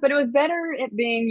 but it was better it being,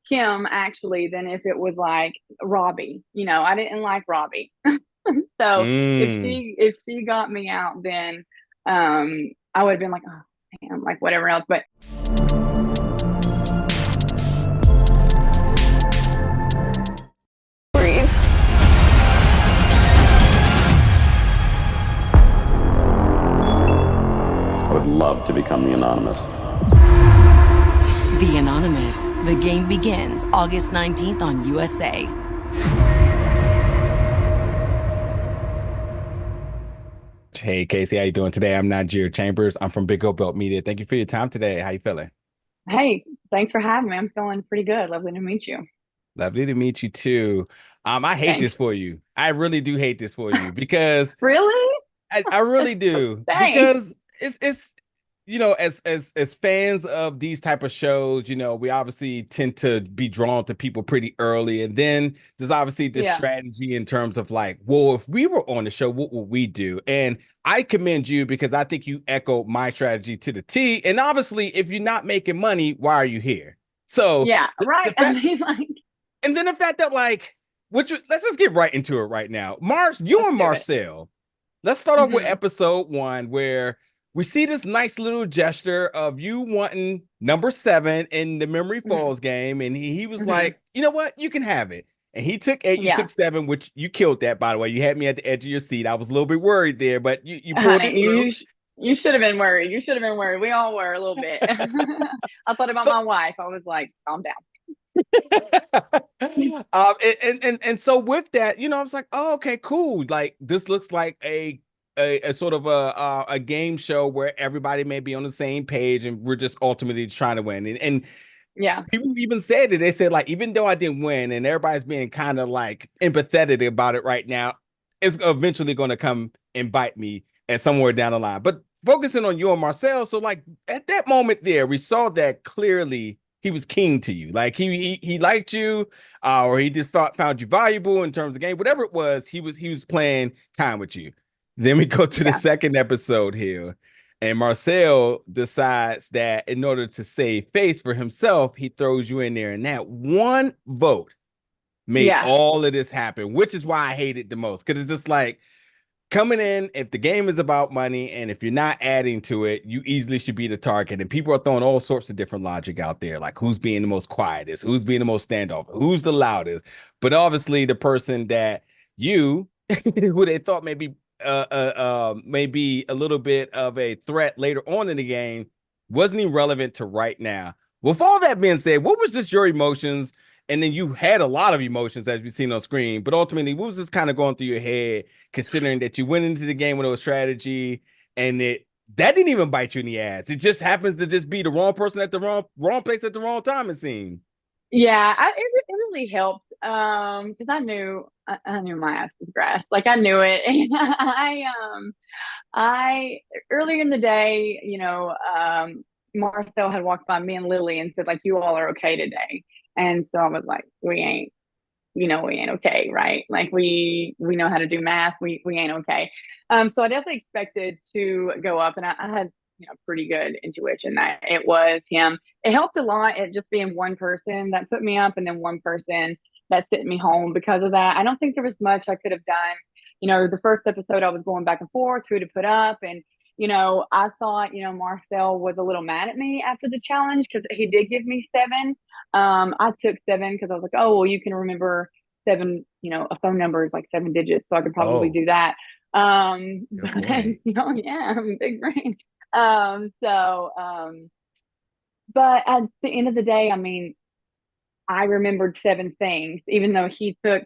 Kim actually than if it was like Robbie. I didn't like Robbie. So if Mm. she got me out, then I would have been like, oh damn, like whatever else. But breathe. I would love to become the Anonymous. The Anonymous. The game begins August 19th on USA. Hey, Casey, how you doing today? I'm Nigeria Chambers. I'm from Big O Belt Media. Thank you for your time today. How you feeling? Hey, thanks for having me. I'm feeling pretty good. Lovely to meet you. Lovely to meet you too. I hate this Thanks. for you. I really do hate this for you because Really? I really do Thanks. because it's as fans of these type of shows, we obviously tend to be drawn to people pretty early, and then there's obviously this Yeah. strategy in terms of like, well, if we were on the show, what would we do? And I commend you because I think you echo my strategy to the T. And obviously, if you're not making money, why are you here? So Yeah. the Right. I fact, mean, like, and then the fact that like, let's just get right into it right now. Mars, you let's and do it. Marcel. Let's start off with Hmm. episode 1, where we see this nice little gesture of you wanting number 7 in the Memory Hmm. Falls game. And he was Hmm. like, you know what? You can have it. And he took 8, you Yeah. took 7, which you killed that, by the way. You had me at the edge of your seat. I was a little bit worried there, but you pulled Honey, it through. you should have been worried. You should have been worried. We all were a little bit. I thought about So my wife. I was like, calm down. and so with that, I was like, oh, okay, cool. Like this looks like a sort of a game show where everybody may be on the same page and we're just ultimately trying to win. And Yeah. people even said it. They said like, even though I didn't win, and everybody's being kind of like empathetic about it right now, it's eventually going to come and bite me at somewhere down the line. But focusing on you and Marcel, so like at that moment there, we saw that clearly he was keen to you. Like he liked you, or he just found you valuable in terms of game, whatever it was. He was playing kind with you. Then we go to the Yeah. second episode here. And Marcel decides that in order to save face for himself, he throws you in there. And that one vote made Yeah. all of this happen, which is why I hate it the most. Because it's just like coming in, if the game is about money and if you're not adding to it, you easily should be the target. And people are throwing all sorts of different logic out there, like who's being the most quietest, who's being the most standoff, who's the loudest. But obviously, the person that you, who they thought maybe a little bit of a threat later on in the game, wasn't even relevant to right now. With all that being said, what was just your emotions? And then you had a lot of emotions as we've seen on screen, but ultimately, what was this kind of going through your head, considering that you went into the game with a strategy and that didn't even bite you in the ass. It just happens to just be the wrong person at the wrong place at the wrong time, it seemed. Yeah. It really helped. Because I knew my ass was grass. Like I knew it. And I earlier in the day, Marcel had walked by me and Lily and said, like, you all are okay today. And so I was like, we ain't okay, right? Like we know how to do math. We ain't okay. So I definitely expected to go up, and I had pretty good intuition that it was him. It helped a lot at just being one person that put me up, and then one person that sent me home. Because of that, I don't think there was much I could have done. The first episode I was going back and forth who to put up, and I thought Marcel was a little mad at me after the challenge because he did give me 7. I took 7 because I was like, oh, well, you can remember 7, a phone number is like 7 digits, so I could probably Oh, do that. good But point. yeah, I'm a big brain. But at the end of the day, I mean, I remembered 7 things, even though he took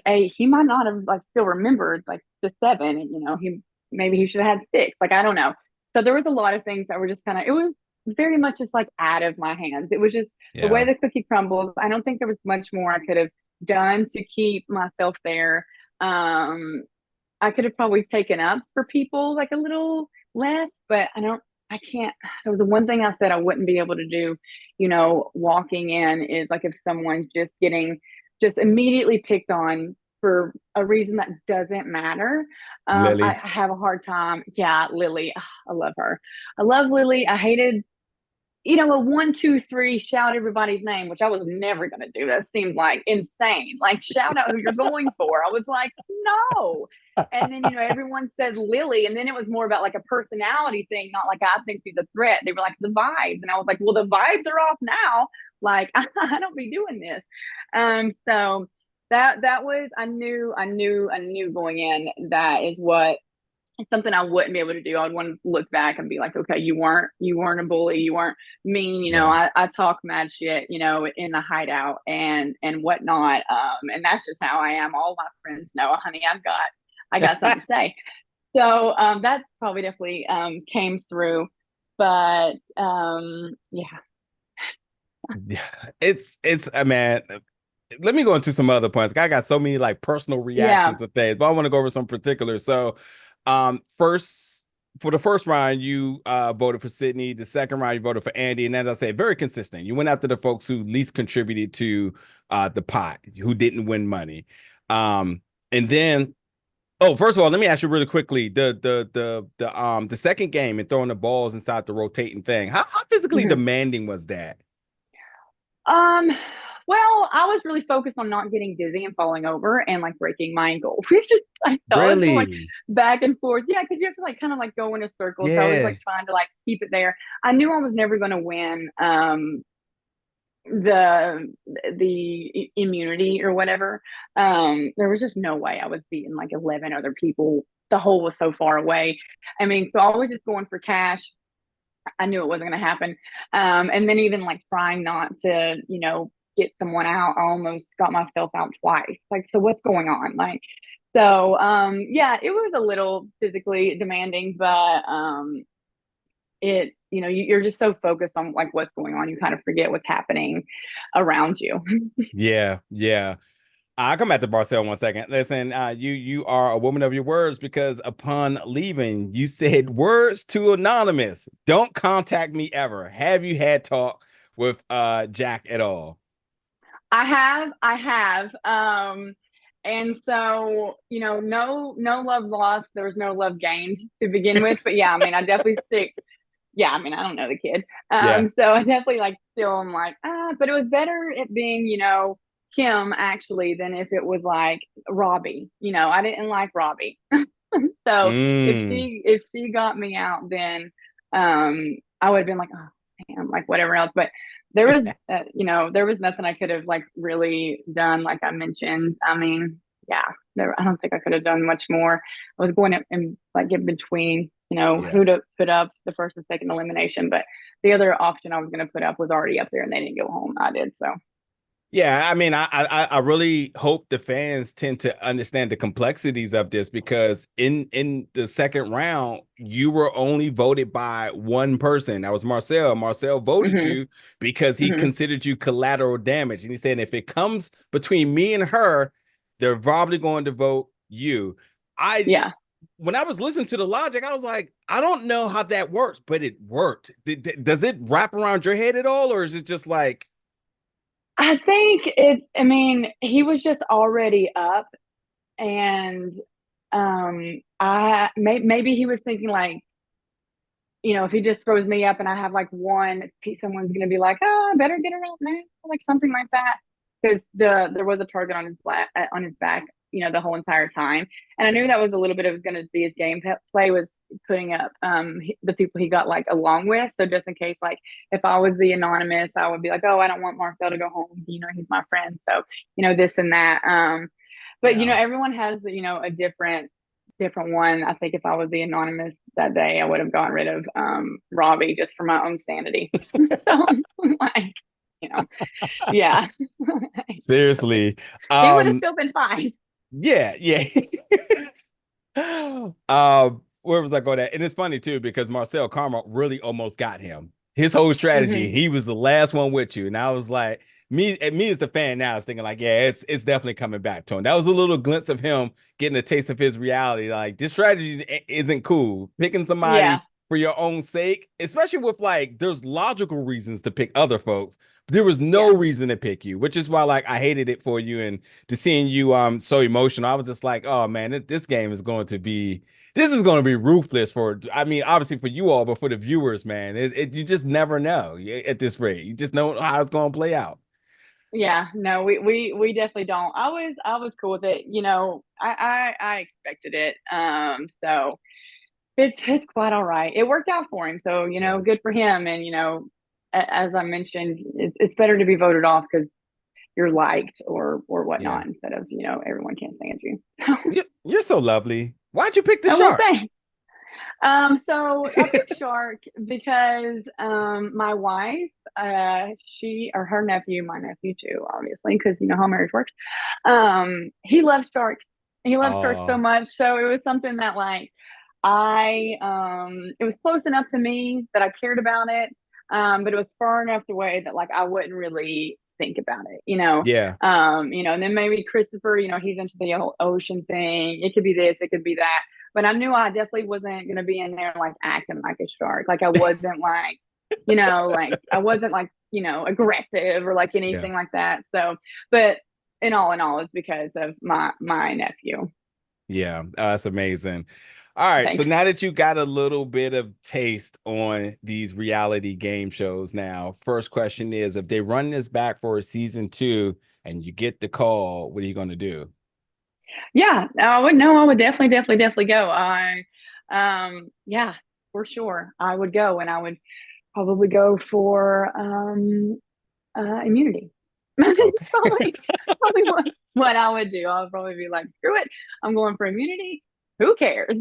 8. He might not have like still remembered like the 7, and maybe he should have had 6. Like I don't know. So there was a lot of things that were just kind of, it was very much just like out of my hands. It was just the way Yeah. the cookie crumbles. I don't think there was much more I could have done to keep myself there. I could have probably taken up for people like a little less, but I can't. There was the one thing I said I wouldn't be able to do, walking in is like if someone's just getting just immediately picked on for a reason that doesn't matter. I Lily. have a hard time. Yeah, Lily. I love her. I love Lily. I hated a 1, 2, 3 shout everybody's name, which I was never going to do. That seemed like insane. Like, shout out who you're going for. I was like, no. And then, everyone said Lily. And then it was more about like a personality thing, not like I think she's a threat. They were like the vibes. And I was like, well, the vibes are off now. Like, I don't be doing this. So that was, I knew going in, that is what, it's something I wouldn't be able to do. I would want to look back and be like, okay, you weren't a bully, you weren't mean, I talk mad shit, in the hideout and whatnot. And that's just how I am. All my friends know, honey, I got something to say. So that probably definitely came through. But yeah. It's man. Let me go into some other points. I got so many like personal reactions to things, but I want to go over some particulars. So first, for the first round, you voted for Sydney. The second round, you voted for Andy. And as I said, very consistent. You went after the folks who least contributed to the pot, who didn't win money. And then, first of all, let me ask you really quickly: the second game and throwing the balls inside the rotating thing. How physically demanding was that? Well, I was really focused on not getting dizzy and falling over and like breaking my ankle, which is like really like back and forth. Yeah, because you have to like kind of like go in a circle. So I was like trying to like keep it there. I knew I was never going to win the immunity or whatever. There was just no way I was beating like 11 other people. The hole was so far away. I mean, so I was just going for cash. I knew it wasn't going to happen. And then even like trying not to, get someone out, I almost got myself out twice. Like, so what's going on? Like, so yeah, it was a little physically demanding, but you're just so focused on like what's going on, you kind of forget what's happening around you. Yeah. I'll come back to Barcel 1 second. Listen, you are a woman of your words, because upon leaving, you said words to anonymous: don't contact me ever. Have you had talk with Jack at all? I have. And so, no love lost. There was no love gained to begin with. But yeah, I mean, I definitely stick. Yeah, I mean, I don't know the kid. So I definitely like still am like, but it was better it being, Kim actually than if it was like Robbie. I didn't like Robbie. So if she got me out, then I would have been like, oh damn, like whatever else. But there was there was nothing I could have like really done, like I mentioned. I mean, yeah, I don't think I could have done much more. I was going and like in between, who to put up the first and second elimination, but the other option I was going to put up was already up there and they didn't go home. I did. So yeah, I mean, I really hope the fans tend to understand the complexities of this, because in the second round, you were only voted by one person. That was Marcel. Marcel voted you because he considered you collateral damage. And he said, if it comes between me and her, they're probably going to vote you. When I was listening to the logic, I was like, I don't know how that works, but it worked. Does it wrap around your head at all? Or is it just like, I think he was just already up, and maybe he was thinking like, if he just throws me up and I have like one, someone's gonna be like, oh, I better get her out now, like something like that, because there was a target on his back, the whole entire time, and I knew that was a little bit of going to be his game play, was putting up the people he got like along with. So just in case, like if I was the anonymous, I would be like, oh, I don't want Marcel to go home, he's my friend, so this and that. But everyone has a different one. I think if I was the anonymous that day, I would have gotten rid of Robbie just for my own sanity. So like, yeah. seriously, He would have still been fine. Yeah. Where was I going at? And it's funny too, because Marcel Karma really almost got him. His whole strategy, he was the last one with you. And I was like, me as the fan now is thinking like, yeah, it's definitely coming back to him. That was a little glimpse of him getting a taste of his reality. Like, this strategy isn't cool. Picking somebody for your own sake, especially with like, there's logical reasons to pick other folks. But there was no reason to pick you, which is why like I hated it for you, and to seeing you so emotional. I was just like, oh man, this game is going to be This is going to be ruthless I mean, obviously for you all, but for the viewers, man, you just never know at this rate. You just know how it's going to play out. Yeah, no, we definitely don't. I was cool with it. I expected it. So it's quite all right. It worked out for him. So, Yeah. good for him. And, as I mentioned, it's better to be voted off because you're liked or Yeah. whatnot instead of, everyone can't stand you. You're so lovely. Why'd you pick the I will shark? say. So I picked Shark because my wife, she or her nephew, my nephew too, obviously, because you know how marriage works. He loves sharks. He loves sharks so Oh, much. So it was something that like it was close enough to me that I cared about it. But it was far enough away that like I wouldn't really think about it, yeah. and then maybe Christopher, he's into the ocean thing. It could be this, it could be that. But I knew I definitely wasn't going to be in there like acting like a shark. Like I wasn't like, like I wasn't like, aggressive or like Yeah. anything like that. So, but in all, it's because of my nephew. Yeah. That's amazing. All right. So Thanks. now that you got a little bit of taste on these reality game shows now, first question is if they run this back for a season 2 and you get the call, what are you going to do? Yeah, I would know. I would definitely go. Yeah, for sure. I would go, and I would probably go for immunity. Okay. Probably what I would do. I would probably be like, screw it, I'm going for immunity. Who cares?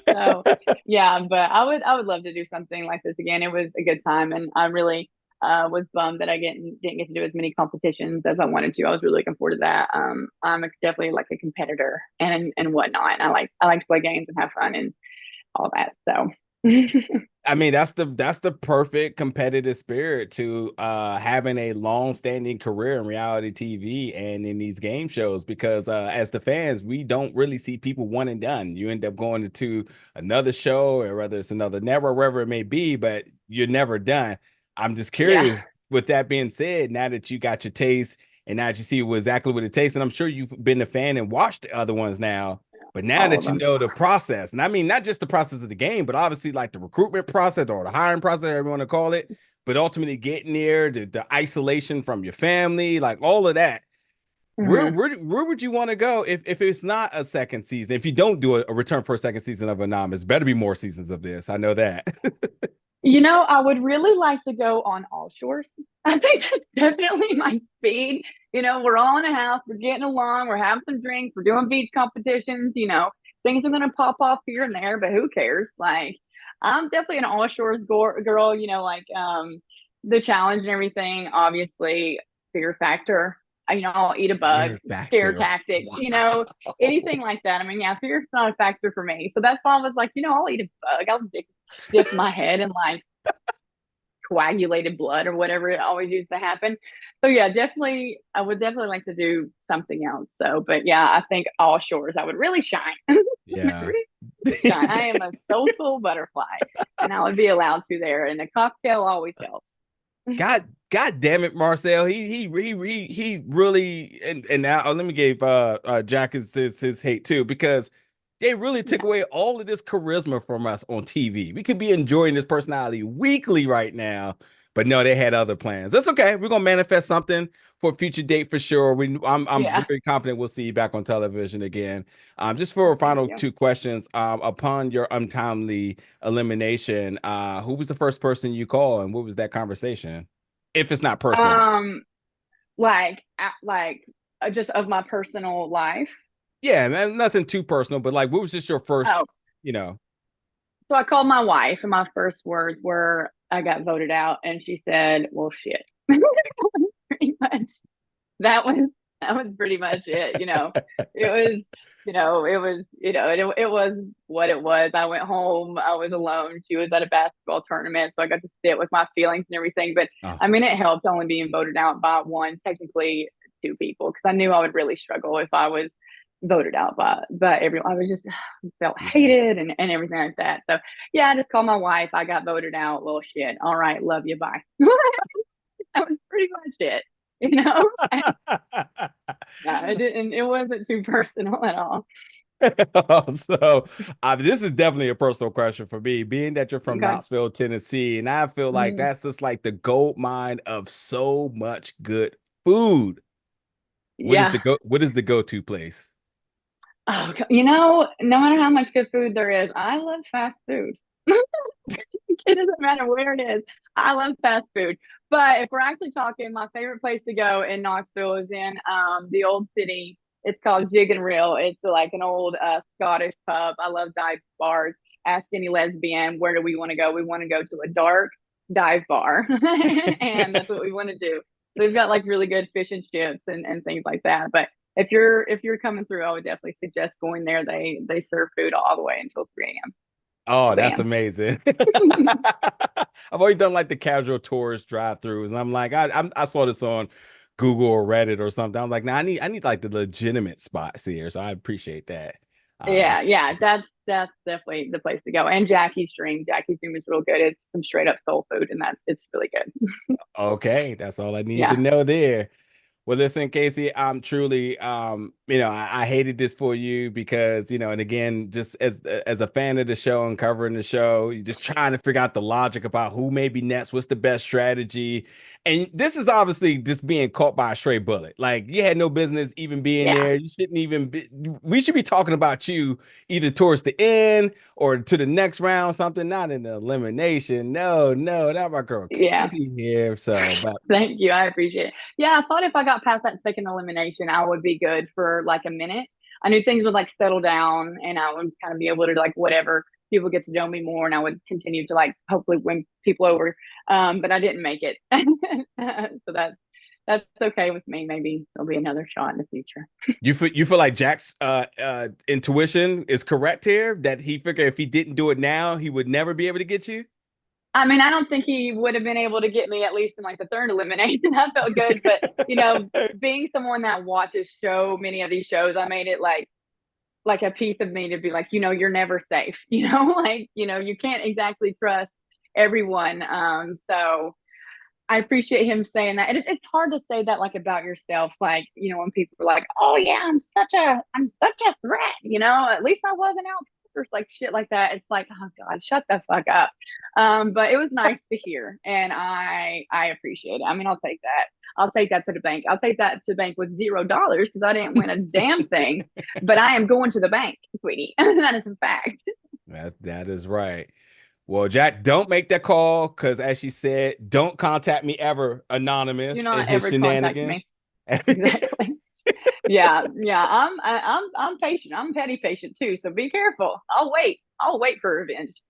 So yeah, but I would love to do something like this again. It was a good time, and I really was bummed that I didn't get to do as many competitions as I wanted to. I was really looking forward to that. I'm definitely like a competitor and whatnot. And I like to play games and have fun and all that. So I mean, that's the perfect competitive spirit to having a long-standing career in reality TV and in these game shows because as the fans, we don't really see people one and done. You end up going to another show or whether it's another network, wherever it may be, but you're never done. I'm just yeah, curious, with that being said, now that you got your taste and now that you see exactly what it tastes, and I'm sure you've been a fan and watched the other ones now. But now all that of you them. know the process, and I mean not just the process of the game, but obviously like the recruitment process or the hiring process, whatever you want to call it, but ultimately getting there, the isolation from your family, like all of that. Where Mm-hmm. where would you want to go if it's not a second season? If you don't do a return for a second season of Anonymous, better be more seasons of this. I know that. I would really like to go on all shores. I think that's definitely my speed. We're all in a house, we're getting along, we're having some drinks, we're doing beach competitions, things are going to pop off here and there, but who cares? Like, I'm definitely an all shores girl, like the challenge and everything, obviously, fear factor. I'll eat a bug, Fear scare factor. tactics, Wow. anything like that. I mean, yeah, fear's not a factor for me. So that's why I was like, I'll eat a bug. I'll dip my head in like coagulated blood or whatever it always used to happen. So yeah, definitely, I would definitely like to do something else. So, but yeah, I think all shores, I would really shine. Yeah. Really shine. I am a social butterfly, and I would be allowed to there. And a cocktail always helps. God damn it, Marcel. He really and now let me give Jack his hate too, because they really took Yeah, away all of this charisma from us on TV. We could be enjoying this personality weekly right now, but no, they had other plans. That's okay. We're gonna manifest something for a future date for sure. I'm yeah. very confident we'll see you back on television again. Just for our Thank final you. two questions, upon your untimely elimination, who was the first person you call and what was that conversation? If it's not personal. Um, like just of my personal life. Yeah, man, nothing too personal, but like what was just your first, Oh, you know, so I called my wife, and my first words were, "I got voted out," and she said, "Well, shit." Pretty much. That was that was pretty much it. It was, it was what it was. I went home. I was alone. She was at a basketball tournament, so I got to sit with my feelings and everything. But oh, I mean, it helped only being voted out by one, technically two people, because I knew I would really struggle if I was voted out by everyone. I was just felt yeah. hated and everything like that. So yeah, I just called my wife. I got voted out. Well, shit. All right, love you. Bye. That was pretty much it. You know, yeah, it didn't. It wasn't too personal at all. So this is definitely a personal question for me, being that you're from Okay. Knoxville, Tennessee, and I feel like that's just like the gold mine of so much good food. Yeah. What is the go-to place? Oh, no matter how much good food there is, I love fast food. It doesn't matter where it is. I love fast food. But if we're actually talking, my favorite place to go in Knoxville is in the old city. It's called Jig and Reel. It's like an old Scottish pub. I love dive bars. Ask any lesbian, where do we want to go? We want to go to a dark dive bar. And that's what we want to do. So we've got like really good fish and chips and things like that. But if you're coming through, I would definitely suggest going there. They serve food all the way until 3 a.m. Oh, that's Bam. amazing. I've always done like the casual tourist drive-throughs, and I'm like, I saw this on Google or Reddit or something. I'm like, nah, I need like the legitimate spots here. So I appreciate that. Um, Yeah, that's definitely the place to go. And Jackie's Dream. Jackie's Dream is real good. It's some straight up soul food, and it's really good. okay, that's all I need to Yeah, know there. Well, listen, Kacie, I'm truly, I hated this for you because, and again, just as a fan of the show and covering the show, you're just trying to figure out the logic about who may be next, what's the best strategy. And this is obviously just being caught by a stray bullet. Like you had no business even being yeah, there. You shouldn't even be, we should be talking about you either towards the end or to the next round, something, not in the elimination. No, not my girl yeah. Kacie here. So, but Thank you. I appreciate it. Yeah, I thought if I got past that second elimination, I would be good for like a minute. I knew things would like settle down and I would kind of be able to like whatever people get to know me more and I would continue to like hopefully win people over. But I didn't make it. So that's okay with me. Maybe there'll be another shot in the future. you feel like Jack's intuition is correct here, that he figured if he didn't do it now, he would never be able to get you? I mean, I don't think he would have been able to get me at least in like the third elimination. I felt good, but being someone that watches so many of these shows, I made it like a piece of me to be like, you're never safe. Like, you can't exactly trust everyone. So I appreciate him saying that. It's hard to say that like about yourself, like, when people are like, oh yeah, I'm such a threat, at least I wasn't out first, like shit like that. It's like, oh God, shut the fuck up. But it was nice to hear and I appreciate it. I mean, I'll take that. I'll take that to the bank. I'll take that to the bank with $0 because I didn't win a damn thing, but I am going to the bank, sweetie. That is a fact. That is right. Well, Jack, don't make that call because, as she said, don't contact me ever, Do anonymous, and not his ever contact shenanigans. me. Exactly. Yeah. I'm patient. I'm petty patient too. So be careful. I'll wait. I'll wait for revenge.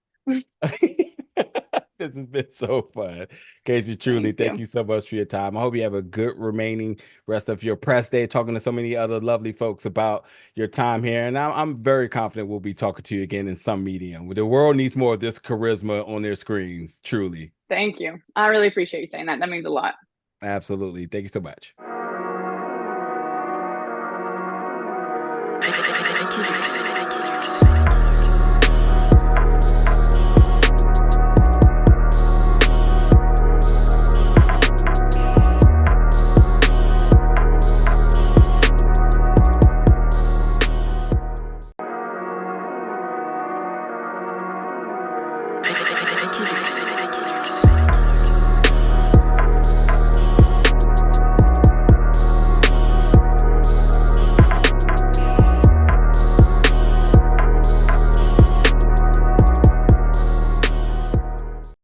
This has been so fun. Kacie, truly, Thank thank you. you so much for your time. I hope you have a good remaining rest of your press day, talking to so many other lovely folks about your time here. And I'm very confident we'll be talking to you again in some medium. The world needs more of this charisma on their screens, truly. Thank you. I really appreciate you saying that. That means a lot. Absolutely. Thank you so much.